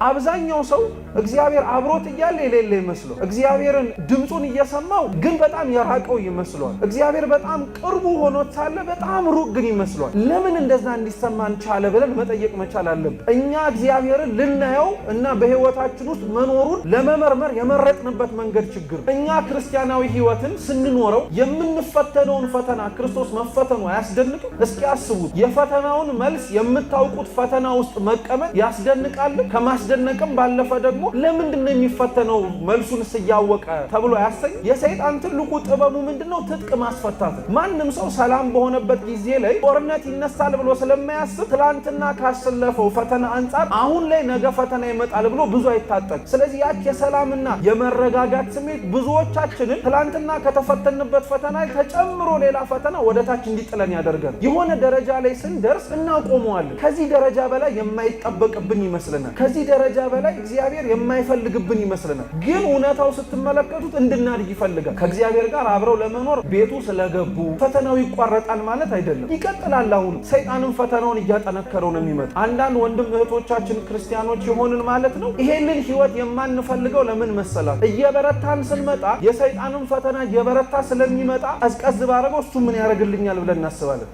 አብዛኛው ሰው እግዚአብሔር አብሮት እያለ የሌለ ይመስለው እግዚአብሔርን ድምጹን እየሰማው ግን በጣም የራቀው ይመስሏል። እግዚአብሔር በጣም ቅርቡ ሆኖ ሳለ በጣም ሩቅ ግን ይመስሏል። ለምን እንደዛ እንዲሰማን ቻለ ብለን መጠየቅ መቻል አለብን። እኛ እግዚአብሔርን ልናየው እና በህይወታችን ውስጥ መኖሩን ለመመርመር የመረጥንበት መንገድ ችግር። እኛ ክርስቲያናዊ ህይወትን ስንኖረው የምንፈተነውን ፈተና ክርስቶስ መፈተኑ አያስደንቅም? እስኪ አስቡት። የፈተናውን መልስ የምታውቁት ፈተና ውስጥ መቀመጥ ያስደንቃል? ከማስደነቅም ባለፈ ደግሞ ለምንድን ነው የሚፈተነው መልሱን ሲያወቀ ተብሎ ያሰኝ? የሰይጣን ትልቁ ጥበቡ ምንድነው? ትጥቅ ማስፈታት። ማንም ሰው ሰላም በሆነበት ጊዜ ላይ ጦርነት ይነሳል ብሎ ስለማያስብ ትላንትና ካሰለፈው ፈተና አንጻር አሁን ላይ ነገ ፈተና ይመጣል ብሎ ብዙ አይታጠቅ። ስለዚህ ያች የሰላምና የመረጋጋት ስሜት ብዙዎቻችንን ትላንትና ከተፈተንበት ፈተና ተጨምሮ ሌላ ፈተና ወደታች እንዲጥለን ያደርጋል። የሆነ ደረጃ ላይ ስንደርስ እናቆመዋለን። ከዚህ ደረጃ በላይ የማይጠበቅብን ይመስለናል። ከዚህ ደረጃ በላይ እግዚአብሔር የማይፈልግብን ይመስለናል። ግን እውነታው ስትመለከቱት እንድናድግ ይፈልጋል። ከእግዚአብሔር ጋር አብረው ለመኖር ቤቱ ስለገቡ ፈተናው ይቋረጣል ማለት አይደለም፣ ይቀጥላል። አሁን ሰይጣንም ፈተናውን እያጠነከረው ነው የሚመጣ። አንዳንድ ወንድም እህቶቻችን ክርስቲያኖች የሆንን ማለት ነው ይሄንን ህይወት የማንፈልገው ለምን መሰላት? እየበረታን ስንመጣ የሰይጣንም ፈተና እየበረታ ስለሚመጣ ቀዝቀዝ ባረገው እሱ ምን ያደርግልኛል ብለን እናስባለን።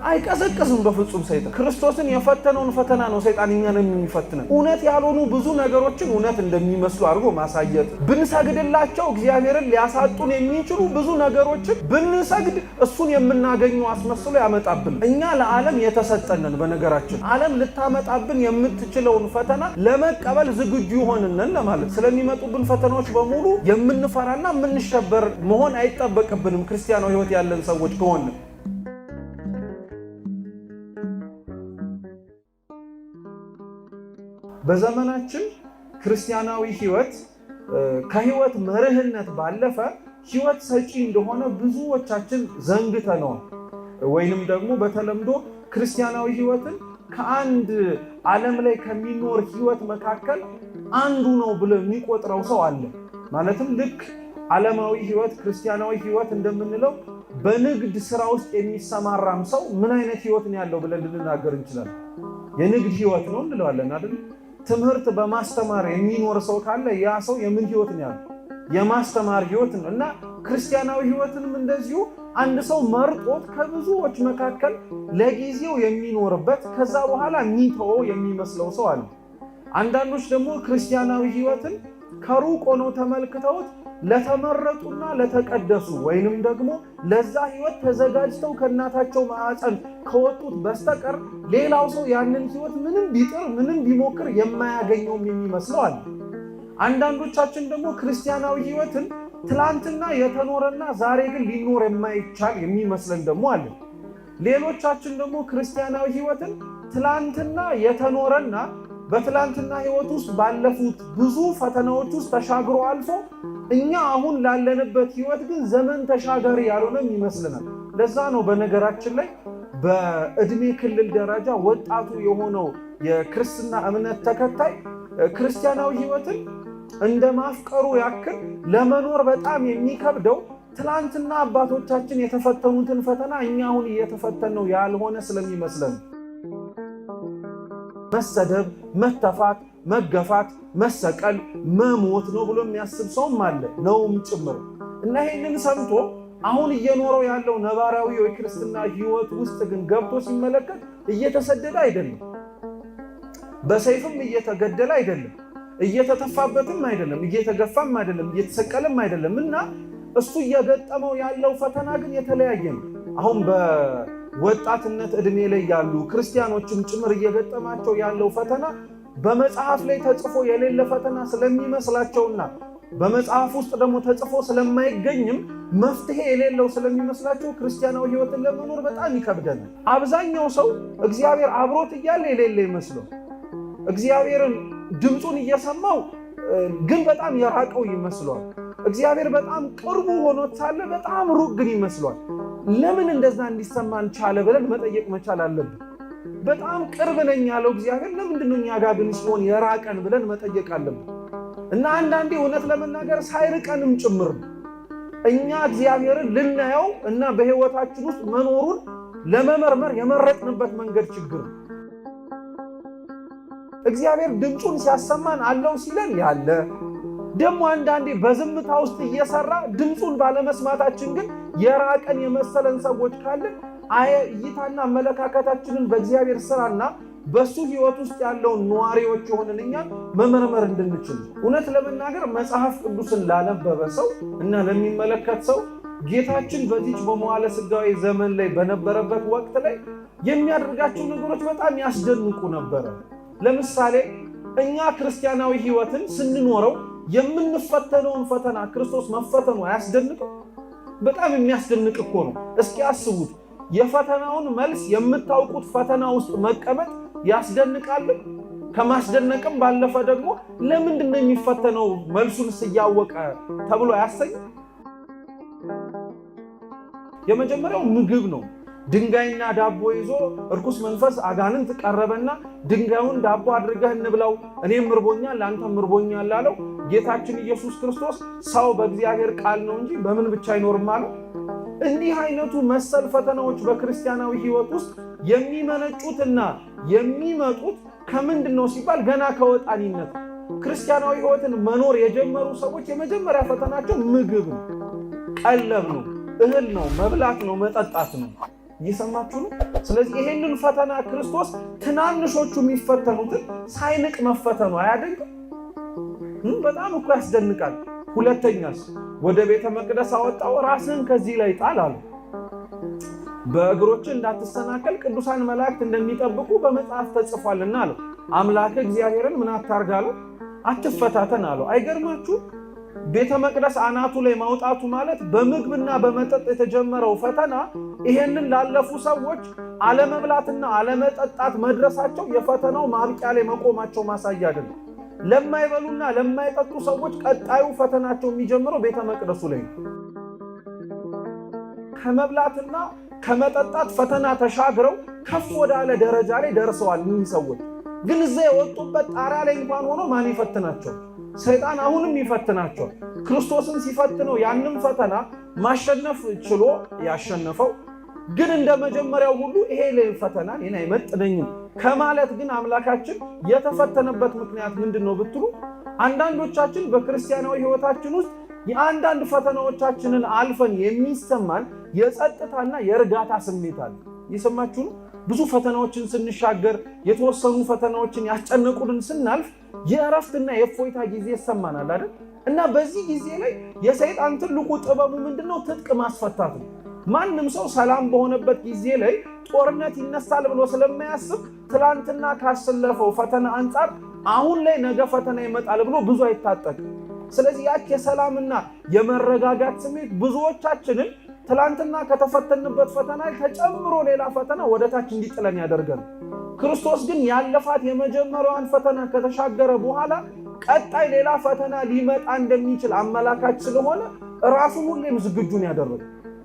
አይቀዘቅዝም በፍጹም። ሰይጣን ክርስቶስን የፈተነውን ፈተና ነው ሰይጣን እኛን የሚፈትነን። እውነት ያልሆኑ ብዙ ነገሮችን እውነት እንደሚመስሉ አድርጎ ማሳየት፣ ብንሰግድላቸው እግዚአብሔርን ሊያሳጡን የሚችሉ ብዙ ነገሮችን ብንሰግድ እሱን የምናገኘው አስመስሎ ያመጣብን። እኛ ለዓለም የተሰጠነን። በነገራችን ዓለም ልታመጣብን የምትችለውን ፈተና ለመቀበል ዝግጁ ሆነን ለማለት ስለሚመጡብን ፈተናዎች በሙሉ የምንፈራና የምንሸበር መሆን አይጠበቅብንም ክርስቲያናዊ ህይወት ያለን ሰዎች ከሆነ። በዘመናችን ክርስቲያናዊ ህይወት ከህይወት መርህነት ባለፈ ህይወት ሰጪ እንደሆነ ብዙዎቻችን ዘንግተነዋል። ወይንም ደግሞ በተለምዶ ክርስቲያናዊ ህይወትን ከአንድ ዓለም ላይ ከሚኖር ህይወት መካከል አንዱ ነው ብሎ የሚቆጥረው ሰው አለ። ማለትም ልክ ዓለማዊ ህይወት ክርስቲያናዊ ህይወት እንደምንለው በንግድ ስራ ውስጥ የሚሰማራም ሰው ምን አይነት ህይወት ነው ያለው ብለን ልንናገር እንችላለን። የንግድ ህይወት ነው እንለዋለን አይደል? ትምህርት በማስተማር የሚኖር ሰው ካለ ያ ሰው የምን ህይወት ነው ያለው? የማስተማር ህይወት ነው። እና ክርስቲያናዊ ህይወትንም እንደዚሁ አንድ ሰው መርጦት ከብዙዎች መካከል ለጊዜው የሚኖርበት ከዛ በኋላ የሚተወው የሚመስለው ሰው አለ። አንዳንዶች ደግሞ ክርስቲያናዊ ህይወትን ከሩቅ ሆነው ተመልክተውት ለተመረጡና ለተቀደሱ ወይንም ደግሞ ለዛ ህይወት ተዘጋጅተው ከእናታቸው ማዕፀን ከወጡት በስተቀር ሌላው ሰው ያንን ህይወት ምንም ቢጥር ምንም ቢሞክር የማያገኘውም የሚመስለው አለ። አንዳንዶቻችን ደግሞ ክርስቲያናዊ ህይወትን ትላንትና የተኖረና ዛሬ ግን ሊኖር የማይቻል የሚመስለን ደግሞ አለ። ሌሎቻችን ደግሞ ክርስቲያናዊ ህይወትን ትላንትና የተኖረና በትላንትና ህይወት ውስጥ ባለፉት ብዙ ፈተናዎች ውስጥ ተሻግሮ አልፎ እኛ አሁን ላለንበት ህይወት ግን ዘመን ተሻጋሪ ያልሆነም ይመስለናል። ለዛ ነው በነገራችን ላይ በእድሜ ክልል ደረጃ ወጣቱ የሆነው የክርስትና እምነት ተከታይ ክርስቲያናዊ ህይወትን እንደ ማፍቀሩ ያክል ለመኖር በጣም የሚከብደው ትላንትና አባቶቻችን የተፈተኑትን ፈተና እኛ አሁን እየተፈተነው ያልሆነ ስለሚመስለን መሰደብ፣ መተፋት፣ መገፋት፣ መሰቀል፣ መሞት ነው ብሎ የሚያስብ ሰውም አለ ነውም ጭምር። እና ይህንን ሰምቶ አሁን እየኖረው ያለው ነባራዊ የክርስትና ህይወት ውስጥ ግን ገብቶ ሲመለከት እየተሰደደ አይደለም፣ በሰይፍም እየተገደለ አይደለም፣ እየተተፋበትም አይደለም፣ እየተገፋም አይደለም፣ እየተሰቀለም አይደለም። እና እሱ እየገጠመው ያለው ፈተና ግን የተለያየ ነው። አሁን በወጣትነት እድሜ ላይ ያሉ ክርስቲያኖችም ጭምር እየገጠማቸው ያለው ፈተና በመጽሐፍ ላይ ተጽፎ የሌለ ፈተና ስለሚመስላቸውና በመጽሐፍ ውስጥ ደግሞ ተጽፎ ስለማይገኝም መፍትሄ የሌለው ስለሚመስላቸው ክርስቲያናዊ ህይወትን ለመኖር በጣም ይከብደናል። አብዛኛው ሰው እግዚአብሔር አብሮት እያለ የሌለ ይመስለው እግዚአብሔርን ድምጹን እየሰማው ግን በጣም የራቀው ይመስሏል። እግዚአብሔር በጣም ቅርቡ ሆኖ ሳለ በጣም ሩቅ ግን ይመስሏል። ለምን እንደዛ እንዲሰማን ቻለ ብለን መጠየቅ መቻል አለብን። በጣም ቅርብ ነኝ ያለው እግዚአብሔር ለምንድነው እኛ ጋር ግን ሲሆን የራቀን ብለን መጠየቅ አለብን። እና አንዳንዴ እውነት ለመናገር ሳይርቀንም ጭምር እኛ እግዚአብሔርን ልናየው እና በህይወታችን ውስጥ መኖሩን ለመመርመር የመረጥንበት መንገድ ችግር ነው። እግዚአብሔር ድምፁን ሲያሰማን አለው ሲለን ያለ ደግሞ አንዳንዴ በዝምታ ውስጥ እየሰራ ድምፁን ባለመስማታችን ግን የራቀን የመሰለን ሰዎች ካለን እይታና አመለካከታችንን በእግዚአብሔር ስራና በሱ ህይወት ውስጥ ያለውን ነዋሪዎች የሆንን እኛ መመርመር እንድንችል። እውነት ለመናገር መጽሐፍ ቅዱስን ላነበበ ሰው እና ለሚመለከት ሰው ጌታችን በዚች በመዋዕለ ሥጋዌ ዘመን ላይ በነበረበት ወቅት ላይ የሚያደርጋቸው ነገሮች በጣም ያስደንቁ ነበረ። ለምሳሌ እኛ ክርስቲያናዊ ህይወትን ስንኖረው የምንፈተነውን ፈተና ክርስቶስ መፈተኑ አያስደንቅም? በጣም የሚያስደንቅ እኮ ነው። እስኪ አስቡት፣ የፈተናውን መልስ የምታውቁት ፈተና ውስጥ መቀመጥ ያስደንቃል። ከማስደነቅም ባለፈ ደግሞ ለምንድን ነው የሚፈተነው መልሱን እያወቀ ተብሎ ያሰኝ? የመጀመሪያው ምግብ ነው። ድንጋይና ዳቦ ይዞ እርኩስ መንፈስ አጋንንት ቀረበና ድንጋዩን ዳቦ አድርገህ እንብላው፣ እኔም ምርቦኛል ለአንተም ምርቦኛል አለው። ጌታችን ኢየሱስ ክርስቶስ ሰው በእግዚአብሔር ቃል ነው እንጂ በምን ብቻ አይኖርም አለው። እንዲህ አይነቱ መሰል ፈተናዎች በክርስቲያናዊ ህይወት ውስጥ የሚመነጩትና የሚመጡት ከምንድን ነው ሲባል ገና ከወጣኒነት ክርስቲያናዊ ህይወትን መኖር የጀመሩ ሰዎች የመጀመሪያ ፈተናቸው ምግብ ነው፣ ቀለብ ነው፣ እህል ነው፣ መብላት ነው፣ መጠጣት ነው። እየሰማችሁ ነው? ስለዚህ ይሄንን ፈተና ክርስቶስ ትናንሾቹ የሚፈተኑትን ሳይንቅ መፈተኑ አያደንቅም? በጣም እኮ ያስደንቃል። ሁለተኛስ ወደ ቤተ መቅደስ አወጣው፣ ራስህን ከዚህ ላይ ጣል አለ። በእግሮች እንዳትሰናከል ቅዱሳን መላእክት እንደሚጠብቁ በመጽሐፍ ተጽፏልና አለው። አምላክ እግዚአብሔርን ምን አታርጋለው? አትፈታተን አለው። አይገርማችሁ? ቤተ መቅደስ አናቱ ላይ ማውጣቱ ማለት በምግብና በመጠጥ የተጀመረው ፈተና ይሄንን ላለፉ ሰዎች አለመብላትና አለመጠጣት መድረሳቸው የፈተናው ማብቂያ ላይ መቆማቸው ማሳያ አይደለም። ለማይበሉና ለማይጠጡ ሰዎች ቀጣዩ ፈተናቸው የሚጀምረው ቤተ መቅደሱ ላይ ነው። ከመብላትና ከመጠጣት ፈተና ተሻግረው ከፍ ወዳለ ደረጃ ላይ ደርሰዋል። እኚህ ሰዎች ግን እዛ የወጡበት ጣሪያ ላይ እንኳን ሆኖ ማን ይፈትናቸው? ሰይጣን አሁንም ይፈትናቸዋል። ክርስቶስን ሲፈትነው ያንን ፈተና ማሸነፍ ችሎ ያሸነፈው ግን እንደ መጀመሪያው ሁሉ ይሄ ፈተና እኔን አይመጥነኝም ከማለት ግን አምላካችን የተፈተነበት ምክንያት ምንድነው ብትሉ፣ አንዳንዶቻችን በክርስቲያናዊ ህይወታችን ውስጥ የአንዳንድ ፈተናዎቻችንን አልፈን የሚሰማን የጸጥታና የእርጋታ ስሜት አለ። እየሰማችሁ ነው? ብዙ ፈተናዎችን ስንሻገር የተወሰኑ ፈተናዎችን ያስጨነቁልን ስናልፍ የእረፍትና የእፎይታ ጊዜ ይሰማናል አይደል? እና በዚህ ጊዜ ላይ የሰይጣን ትልቁ ጥበቡ ምንድነው? ትጥቅ ማስፈታት ነው። ማንም ሰው ሰላም በሆነበት ጊዜ ላይ ጦርነት ይነሳል ብሎ ስለማያስብ ትላንትና ካሰለፈው ፈተና አንጻር አሁን ላይ ነገ ፈተና ይመጣል ብሎ ብዙ አይታጠቅም። ስለዚህ ያች የሰላምና የመረጋጋት ስሜት ብዙዎቻችንን ትላንትና ከተፈተንበት ፈተና ተጨምሮ ሌላ ፈተና ወደታች እንዲጥለን ያደርጋል። ክርስቶስ ግን ያለፋት የመጀመሪያዋን ፈተና ከተሻገረ በኋላ ቀጣይ ሌላ ፈተና ሊመጣ እንደሚችል አመላካች ስለሆነ ራሱን ሁሌም ዝግጁን ያደረገ።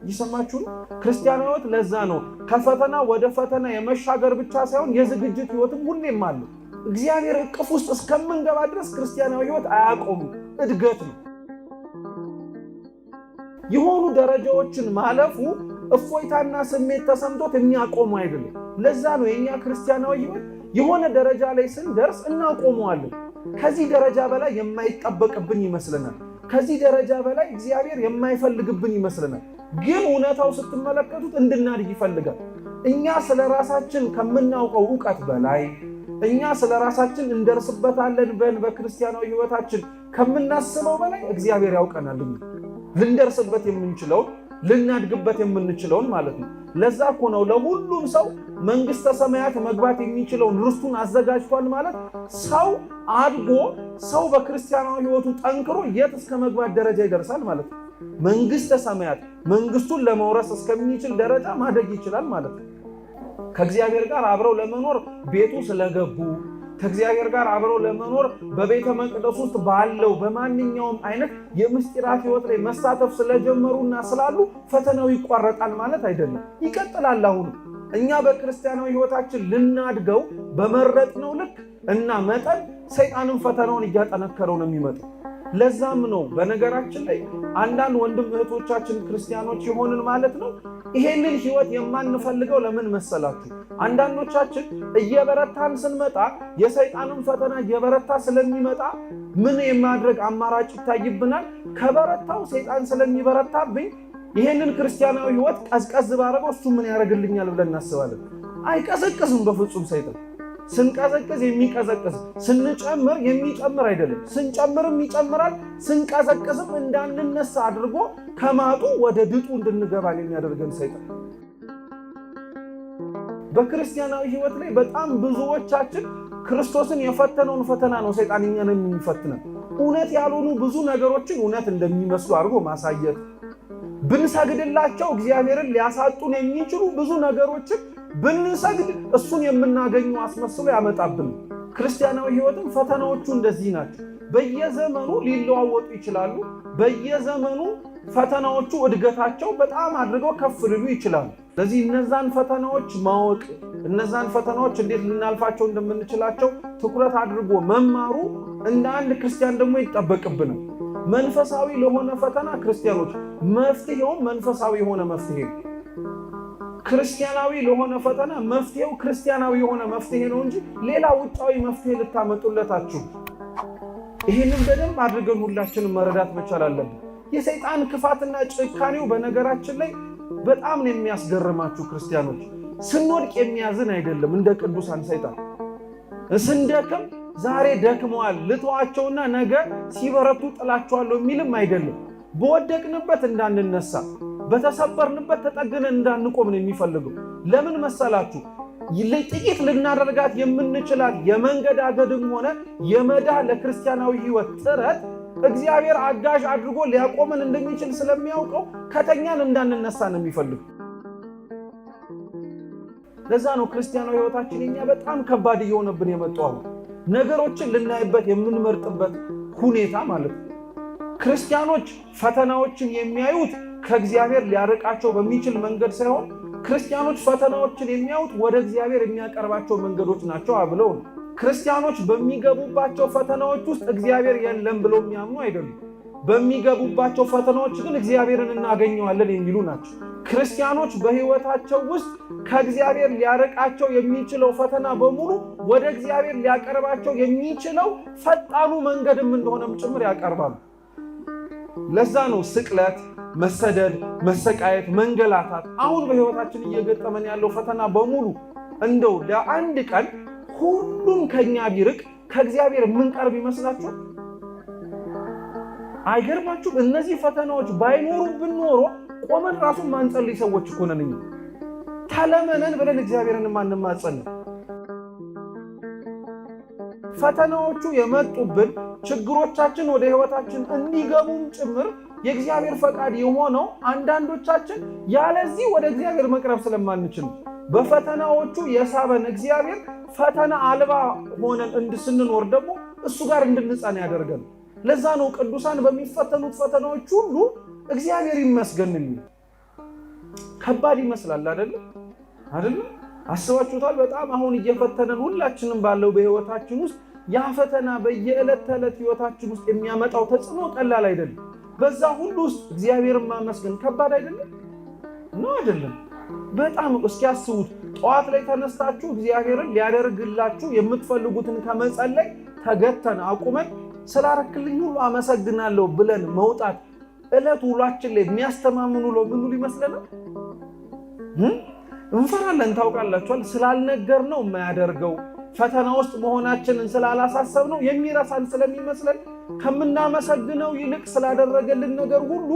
ይሰማችሁ ነው? ክርስቲያናዊ ሕይወት ለዛ ነው ከፈተና ወደ ፈተና የመሻገር ብቻ ሳይሆን የዝግጅት ሕይወትም ሁሌም አለ። እግዚአብሔር እቅፍ ውስጥ እስከምንገባ ድረስ ክርስቲያናዊ ሕይወት አያቆምም፣ እድገት ነው። የሆኑ ደረጃዎችን ማለፉ እፎይታና ስሜት ተሰምቶት የሚያቆሙ አይደለም። ለዛ ነው የኛ ክርስቲያናዊ ሕይወት የሆነ ደረጃ ላይ ስንደርስ እናቆመዋለን። ከዚህ ደረጃ በላይ የማይጠበቅብን ይመስለናል። ከዚህ ደረጃ በላይ እግዚአብሔር የማይፈልግብን ይመስለናል። ግን እውነታው ስትመለከቱት እንድናድግ ይፈልጋል። እኛ ስለ ራሳችን ከምናውቀው ዕውቀት በላይ እኛ ስለ ራሳችን እንደርስበታለን በክርስቲያናዊ ሕይወታችን ከምናስበው በላይ እግዚአብሔር ያውቀናል። ልንደርስበት የምንችለውን ልናድግበት የምንችለውን ማለት ነው። ለዛ እኮ ነው ለሁሉም ሰው መንግሥተ ሰማያት መግባት የሚችለውን ርስቱን አዘጋጅቷል ማለት። ሰው አድጎ ሰው በክርስቲያናዊ ሕይወቱ ጠንክሮ የት እስከ መግባት ደረጃ ይደርሳል ማለት ነው። መንግሥተ ሰማያት መንግሥቱን ለመውረስ እስከሚችል ደረጃ ማደግ ይችላል ማለት ነው። ከእግዚአብሔር ጋር አብረው ለመኖር ቤቱ ስለገቡ ከእግዚአብሔር ጋር አብረው ለመኖር በቤተ መቅደስ ውስጥ ባለው በማንኛውም አይነት የምስጢራት ሕይወት ላይ መሳተፍ ስለጀመሩና ስላሉ ፈተናው ይቋረጣል ማለት አይደለም፣ ይቀጥላል። አሁን እኛ በክርስቲያናዊ ሕይወታችን ልናድገው በመረጥነው ልክ እና መጠን ሰይጣንን ፈተናውን እያጠነከረው ነው የሚመጣው። ለዛም ነው በነገራችን ላይ አንዳንድ ወንድም እህቶቻችን ክርስቲያኖች የሆንን ማለት ነው ይሄንን ህይወት የማንፈልገው ለምን መሰላችሁ? አንዳንዶቻችን እየበረታን ስንመጣ የሰይጣንን ፈተና እየበረታ ስለሚመጣ ምን የማድረግ አማራጭ ይታይብናል? ከበረታው ሰይጣን ስለሚበረታብኝ ይሄንን ክርስቲያናዊ ህይወት ቀዝቀዝ ባረገው እሱ ምን ያደርግልኛል ብለን እናስባለን። አይቀዘቅዝም በፍጹም ሰይጣን። ስንቀዘቅዝ የሚቀዘቅዝ ስንጨምር የሚጨምር አይደለም። ስንጨምርም ይጨምራል፣ ስንቀዘቅዝም እንዳንነሳ አድርጎ ከማጡ ወደ ድጡ እንድንገባ የሚያደርገን ሰይጣን። በክርስቲያናዊ ህይወት ላይ በጣም ብዙዎቻችን ክርስቶስን የፈተነውን ፈተና ነው ሰይጣን እኛን የሚፈትነን። እውነት ያልሆኑ ብዙ ነገሮችን እውነት እንደሚመስሉ አድርጎ ማሳየት፣ ብንሰግድላቸው እግዚአብሔርን ሊያሳጡን የሚችሉ ብዙ ነገሮችን ብንሰግድ እሱን የምናገኙ አስመስሎ ያመጣብን። ክርስቲያናዊ ህይወትም ፈተናዎቹ እንደዚህ ናቸው። በየዘመኑ ሊለዋወጡ ይችላሉ። በየዘመኑ ፈተናዎቹ እድገታቸው በጣም አድርገው ከፍ ሊሉ ይችላሉ። ስለዚህ እነዛን ፈተናዎች ማወቅ፣ እነዛን ፈተናዎች እንዴት ልናልፋቸው እንደምንችላቸው ትኩረት አድርጎ መማሩ እንደ አንድ ክርስቲያን ደግሞ ይጠበቅብናል። መንፈሳዊ ለሆነ ፈተና ክርስቲያኖች መፍትሄውም መንፈሳዊ የሆነ መፍትሄ ነው። ክርስቲያናዊ ለሆነ ፈተና መፍትሄው ክርስቲያናዊ የሆነ መፍትሄ ነው እንጂ ሌላ ውጫዊ መፍትሄ ልታመጡለታችሁ። ይህንን በደንብ አድርገን ሁላችንም መረዳት መቻል አለብን። የሰይጣን ክፋትና ጭካኔው በነገራችን ላይ በጣም ነው የሚያስገርማችሁ ክርስቲያኖች። ስንወድቅ የሚያዝን አይደለም እንደ ቅዱሳን ሰይጣን። ስንደክም ዛሬ ደክመዋል ልተዋቸውና ነገ ሲበረቱ ጥላቸዋለሁ የሚልም አይደለም። በወደቅንበት እንዳንነሳ በተሰበርንበት ተጠግነን እንዳንቆም ነው የሚፈልገው። ለምን መሰላችሁ? ጥቂት ልናደርጋት የምንችላት የመንገዳገድም ሆነ የመዳ ለክርስቲያናዊ ህይወት ጥረት እግዚአብሔር አጋዥ አድርጎ ሊያቆመን እንደሚችል ስለሚያውቀው ከተኛን እንዳንነሳ ነው የሚፈልገው። ለዛ ነው ክርስቲያናዊ ህይወታችን የኛ በጣም ከባድ እየሆነብን የመጣው ነገሮችን ልናይበት የምንመርጥበት ሁኔታ ማለት ነው። ክርስቲያኖች ፈተናዎችን የሚያዩት ከእግዚአብሔር ሊያርቃቸው በሚችል መንገድ ሳይሆን ክርስቲያኖች ፈተናዎችን የሚያዩት ወደ እግዚአብሔር የሚያቀርባቸው መንገዶች ናቸው ብለው ነው። ክርስቲያኖች በሚገቡባቸው ፈተናዎች ውስጥ እግዚአብሔር የለም ብለው የሚያምኑ አይደሉም። በሚገቡባቸው ፈተናዎች ግን እግዚአብሔርን እናገኘዋለን የሚሉ ናቸው። ክርስቲያኖች በህይወታቸው ውስጥ ከእግዚአብሔር ሊያርቃቸው የሚችለው ፈተና በሙሉ ወደ እግዚአብሔር ሊያቀርባቸው የሚችለው ፈጣኑ መንገድም እንደሆነም ጭምር ያቀርባሉ። ለዛ ነው ስቅለት፣ መሰደድ፣ መሰቃየት፣ መንገላታት አሁን በህይወታችን እየገጠመን ያለው ፈተና በሙሉ እንደው ለአንድ ቀን ሁሉም ከኛ ቢርቅ ከእግዚአብሔር የምንቀርብ ይመስላችሁ? አይገርማችሁም? እነዚህ ፈተናዎች ባይኖሩብን ኖሮ ቆመን ራሱን ማንጸልይ ሰዎች እኮ ነን። ተለመነን ብለን እግዚአብሔርን ማንማጸን። ፈተናዎቹ የመጡብን ችግሮቻችን ወደ ህይወታችን እንዲገቡም ጭምር የእግዚአብሔር ፈቃድ የሆነው አንዳንዶቻችን ያለዚህ ወደ እግዚአብሔር መቅረብ ስለማንችል በፈተናዎቹ የሳበን እግዚአብሔር ፈተና አልባ ሆነን ስንኖር ደግሞ እሱ ጋር እንድንጸና ያደርገን። ለዛ ነው ቅዱሳን በሚፈተኑት ፈተናዎች ሁሉ እግዚአብሔር ይመስገን። ከባድ ይመስላል አይደል? አስባችሁታል? በጣም አሁን እየፈተነን ሁላችንም ባለው በህይወታችን ውስጥ ያ ፈተና በየዕለት ተዕለት ህይወታችን ውስጥ የሚያመጣው ተጽዕኖ ቀላል አይደለም። በዛ ሁሉ ውስጥ እግዚአብሔርን ማመስገን ከባድ አይደለም ነው አይደለም? በጣም እስኪ አስቡት። ጠዋት ላይ ተነስታችሁ እግዚአብሔርን ሊያደርግላችሁ የምትፈልጉትን ከመጸለይ ተገተን አቁመን ስላረክልኝ ሁሉ አመሰግናለሁ ብለን መውጣት ዕለት ውሏችን ላይ የሚያስተማምኑ ምን ይመስለናል? እንፈራለን። ታውቃላችኋል? ስላልነገር ነው የማያደርገው ፈተና ውስጥ መሆናችንን ስላላሳሰብ ነው የሚረሳን ስለሚመስለን ከምናመሰግነው ይልቅ ስላደረገልን ነገር ሁሉ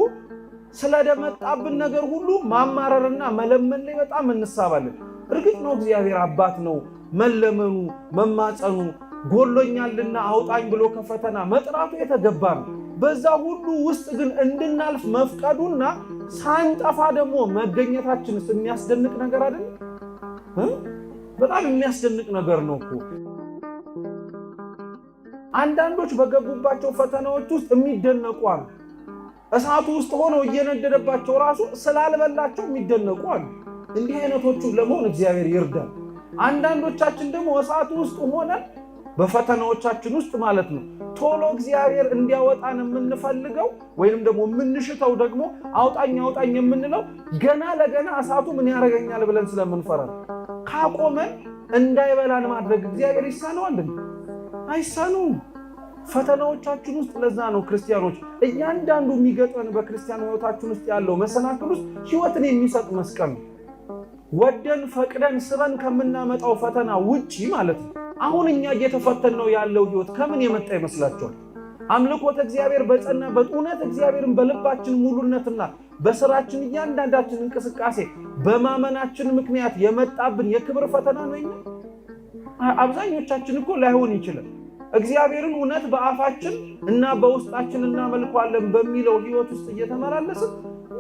ስለደመጣብን ነገር ሁሉ ማማረርና መለመን ላይ በጣም እንሳባለን። እርግጥ ነው እግዚአብሔር አባት ነው። መለመኑ መማጸኑ ጎሎኛልና አውጣኝ ብሎ ከፈተና መጥራቱ የተገባ ነው። በዛ ሁሉ ውስጥ ግን እንድናልፍ መፍቀዱና ሳንጠፋ ደግሞ መገኘታችንስ የሚያስደንቅ ነገር አይደል? በጣም የሚያስደንቅ ነገር ነው እኮ። አንዳንዶች በገቡባቸው ፈተናዎች ውስጥ የሚደነቁ አሉ። እሳቱ ውስጥ ሆነው እየነደደባቸው ራሱ ስላልበላቸው የሚደነቁ አሉ። እንዲህ አይነቶቹ ለመሆን እግዚአብሔር ይርዳል። አንዳንዶቻችን ደግሞ እሳቱ ውስጥ ሆነን በፈተናዎቻችን ውስጥ ማለት ነው ቶሎ እግዚአብሔር እንዲያወጣን የምንፈልገው ወይንም ደግሞ የምንሽተው ደግሞ አውጣኝ አውጣኝ የምንለው ገና ለገና እሳቱ ምን ያደርገኛል ብለን ስለምንፈራ ካቆመን እንዳይበላን ማድረግ እግዚአብሔር ይሳነዋል? አይሳነውም። ፈተናዎቻችን ውስጥ ለዛ ነው ክርስቲያኖች እያንዳንዱ የሚገጥመን በክርስቲያን ሕይወታችን ውስጥ ያለው መሰናክል ውስጥ ሕይወትን የሚሰጥ መስቀል ነው። ወደን ፈቅደን ስበን ከምናመጣው ፈተና ውጪ ማለት ነው አሁን እኛ እየተፈተነው ያለው ሕይወት ከምን የመጣ ይመስላችኋል? አምልኮተ እግዚአብሔር በጸና በእውነት እግዚአብሔርን በልባችን ሙሉነትና በስራችን እያንዳንዳችን እንቅስቃሴ በማመናችን ምክንያት የመጣብን የክብር ፈተና ነው። አብዛኞቻችን እኮ ላይሆን ይችላል። እግዚአብሔርን እውነት በአፋችን እና በውስጣችን እናመልካለን በሚለው ሕይወት ውስጥ እየተመላለስን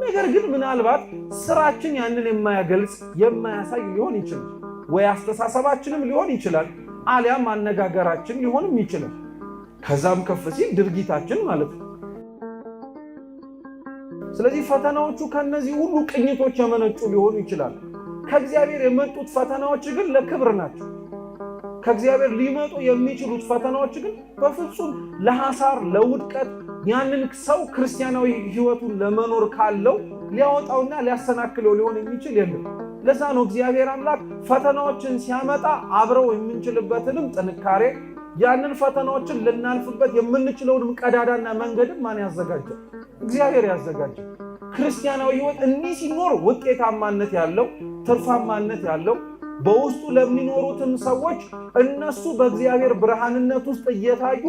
ነገር ግን ምናልባት ስራችን ያንን የማያገልጽ የማያሳይ ሊሆን ይችላል። ወይ አስተሳሰባችንም ሊሆን ይችላል፣ አሊያም አነጋገራችን ሊሆንም ይችላል። ከዛም ከፍ ሲል ድርጊታችን ማለት ነው። ስለዚህ ፈተናዎቹ ከነዚህ ሁሉ ቅኝቶች የመነጩ ሊሆኑ ይችላል። ከእግዚአብሔር የመጡት ፈተናዎች ግን ለክብር ናቸው። ከእግዚአብሔር ሊመጡ የሚችሉት ፈተናዎች ግን በፍጹም ለሐሳር ለውድቀት ያንን ሰው ክርስቲያናዊ ሕይወቱን ለመኖር ካለው ሊያወጣውና ሊያሰናክለው ሊሆን የሚችል የለም። ለዛ ነው እግዚአብሔር አምላክ ፈተናዎችን ሲያመጣ አብረው የምንችልበትንም ጥንካሬ ያንን ፈተናዎችን ልናልፍበት የምንችለውንም ቀዳዳና መንገድም ማን ያዘጋጀው? እግዚአብሔር ያዘጋጀው። ክርስቲያናዊ ሕይወት እንዲህ ሲኖር ውጤታማነት ያለው ትርፋማነት ያለው በውስጡ ለሚኖሩትም ሰዎች እነሱ በእግዚአብሔር ብርሃንነት ውስጥ እየታዩ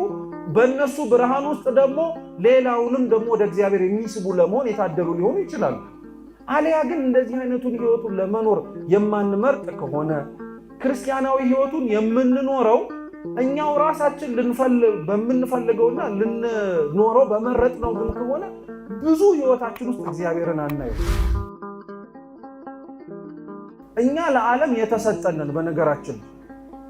በእነሱ ብርሃን ውስጥ ደግሞ ሌላውንም ደግሞ ወደ እግዚአብሔር የሚስቡ ለመሆን የታደሉ ሊሆኑ ይችላሉ። አሊያ ግን እንደዚህ አይነቱን ሕይወቱን ለመኖር የማንመርጥ ከሆነ ክርስቲያናዊ ሕይወቱን የምንኖረው እኛው ራሳችን በምንፈልገውና ልንኖረው በመረጥነው ግን ከሆነ ብዙ ሕይወታችን ውስጥ እግዚአብሔርን አናየው። እኛ ለዓለም የተሰጠንን በነገራችን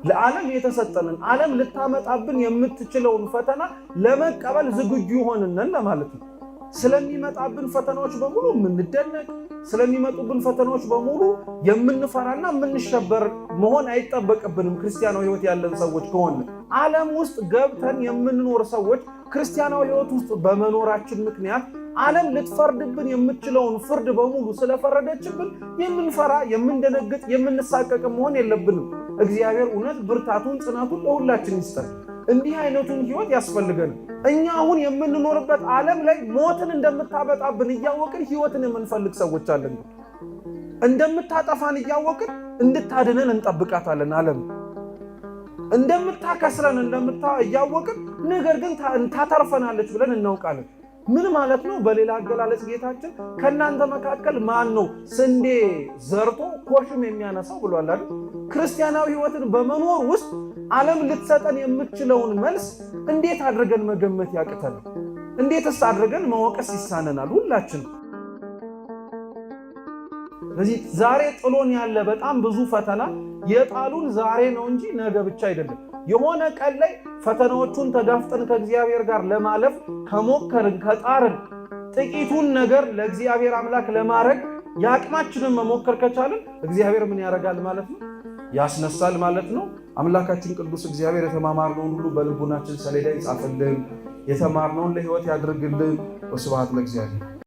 ለዓለም የተሰጠንን ዓለም ልታመጣብን የምትችለውን ፈተና ለመቀበል ዝግጁ ሆነን ለማለት ነው። ስለሚመጣብን ፈተናዎች በሙሉ የምንደነቅ ስለሚመጡብን ፈተናዎች በሙሉ የምንፈራና የምንሸበር መሆን አይጠበቅብንም። ክርስቲያናዊ ሕይወት ያለን ሰዎች ከሆነ ዓለም ውስጥ ገብተን የምንኖር ሰዎች ክርስቲያናዊ ሕይወት ውስጥ በመኖራችን ምክንያት ዓለም ልትፈርድብን የምትችለውን ፍርድ በሙሉ ስለፈረደችብን የምንፈራ የምንደነግጥ የምንሳቀቅ መሆን የለብንም። እግዚአብሔር እውነት ብርታቱን ጽናቱን ለሁላችን ይስጠን። እንዲህ አይነቱን ሕይወት ያስፈልገን። እኛ አሁን የምንኖርበት ዓለም ላይ ሞትን እንደምታበጣብን እያወቅን ሕይወትን የምንፈልግ ሰዎች አለን። እንደምታጠፋን እያወቅን እንድታድነን እንጠብቃታለን። ዓለም እንደምታከስረን እያወቅን ነገር ግን ታተርፈናለች ብለን እናውቃለን። ምን ማለት ነው? በሌላ አገላለጽ ጌታችን ከእናንተ መካከል ማን ነው ስንዴ ዘርቶ ኮሽም የሚያነሳው ብሏል አይደል? ክርስቲያናዊ ሕይወትን በመኖር ውስጥ ዓለም ልትሰጠን የምትችለውን መልስ እንዴት አድርገን መገመት ያቅተናል? እንዴትስ አድርገን መወቀስ ይሳነናል? ሁላችን ስለዚህ ዛሬ ጥሎን ያለ በጣም ብዙ ፈተና የጣሉን ዛሬ ነው እንጂ ነገ ብቻ አይደለም። የሆነ ቀን ላይ ፈተናዎቹን ተጋፍጠን ከእግዚአብሔር ጋር ለማለፍ ከሞከርን ከጣርን ጥቂቱን ነገር ለእግዚአብሔር አምላክ ለማድረግ የአቅማችንን መሞከር ከቻልን እግዚአብሔር ምን ያደርጋል ማለት ነው? ያስነሳል ማለት ነው። አምላካችን ቅዱስ እግዚአብሔር የተማማርነውን ሁሉ በልቡናችን ሰሌዳ ይጻፍልን፣ የተማርነውን ለሕይወት ያድርግልን። ወስብሐት ለእግዚአብሔር።